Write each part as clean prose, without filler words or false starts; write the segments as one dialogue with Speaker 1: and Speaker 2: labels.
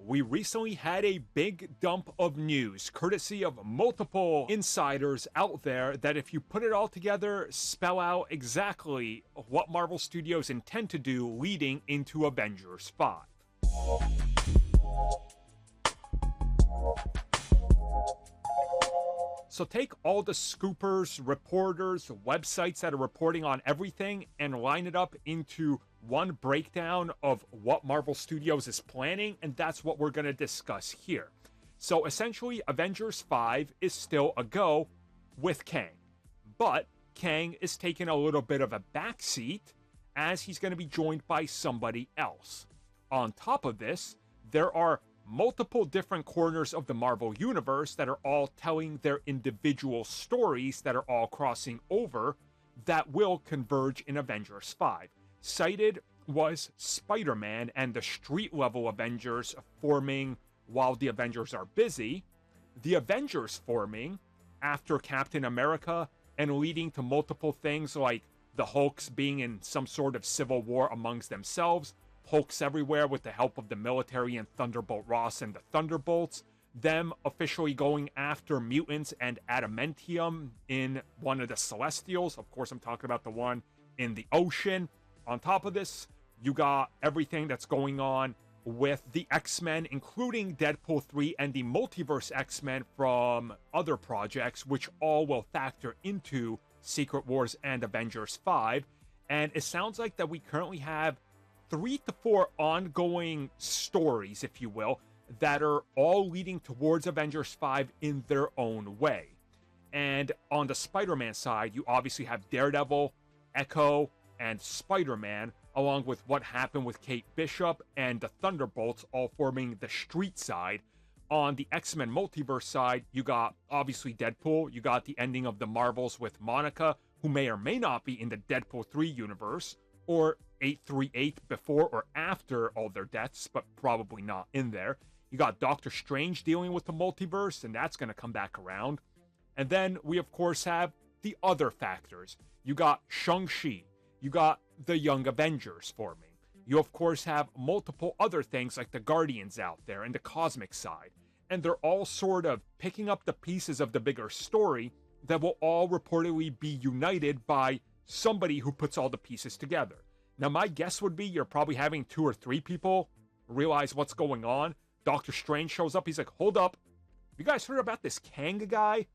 Speaker 1: we recently had a big dump of news, courtesy of multiple insiders out there that, if you put it all together, spell out exactly what Marvel Studios intend to do leading into Avengers 5. So take all the scoopers, reporters, websites that are reporting on everything and line it up into one breakdown of what Marvel Studios is planning, and that's what we're going to discuss here. So essentially, Avengers 5 is still a go with Kang, but Kang is taking a little bit of a backseat as he's going to be joined by somebody else. On top of this, there are multiple different corners of the Marvel Universe that are all telling their individual stories that are all crossing over that will converge in Avengers 5. Cited was Spider-Man and the street-level Avengers forming while the Avengers are busy, the Avengers forming after Captain America, and leading to multiple things like the Hulks being in some sort of civil war amongst themselves, Hulks everywhere with the help of the military and Thunderbolt Ross and the Thunderbolts, them officially going after mutants and adamantium in one of the Celestials. Of course, I'm talking about the one in the ocean. On top of this, you got everything that's going on with the X-Men, including Deadpool 3 and the Multiverse X-Men from other projects, which all will factor into Secret Wars and Avengers 5. And it sounds like that we currently have 3 to 4 ongoing stories, if you will, that are all leading towards Avengers 5 in their own way. And on the Spider-Man side, you obviously have Daredevil, Echo, and Spider-Man, along with what happened with Kate Bishop and the Thunderbolts all forming the street side. On the X-Men Multiverse side, you got obviously Deadpool, you got the ending of the Marvels with Monica, who may or may not be in the Deadpool 3 universe, or 838 before or after all their deaths, but probably not in there. You got Doctor Strange dealing with the multiverse, and that's going to come back around. And then we, of course, have the other factors. You got Shang-Chi. You got the Young Avengers forming. You, of course, have multiple other things like the Guardians out there and the cosmic side. And they're all sort of picking up the pieces of the bigger story that will all reportedly be united by somebody who puts all the pieces together. Now, my guess would be you're probably having 2 or 3 people realize what's going on. Doctor Strange shows up. He's like, hold up. You guys heard about this Kang guy?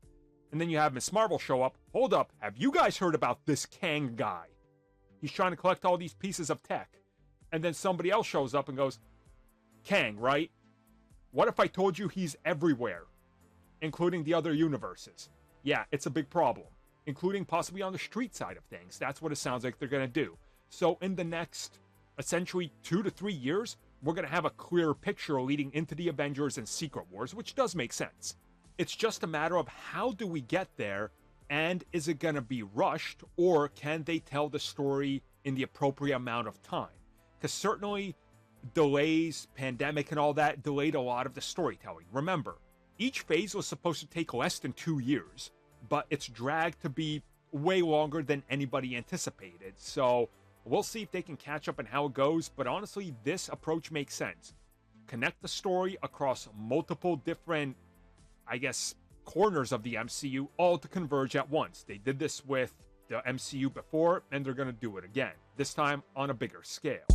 Speaker 1: And then you have Miss Marvel show up. Hold up. Have you guys heard about this Kang guy? He's trying to collect all these pieces of tech. And then somebody else shows up and goes, Kang, right? What if I told you he's everywhere, including the other universes? Yeah, it's a big problem, including possibly on the street side of things. That's what it sounds like they're going to do. So in the next, essentially, 2 to 3 years, we're going to have a clearer picture leading into the Avengers and Secret Wars, which does make sense. It's just a matter of how do we get there, and is it going to be rushed, or can they tell the story in the appropriate amount of time? Because certainly delays, pandemic and all that delayed a lot of the storytelling. Remember, each phase was supposed to take less than 2 years, but it's dragged to be way longer than anybody anticipated. So we'll see if they can catch up and how it goes, but honestly, this approach makes sense. Connect the story across multiple different, I guess, corners of the MCU, all to converge at once. They did this with the MCU before, and they're going to do it again, this time on a bigger scale.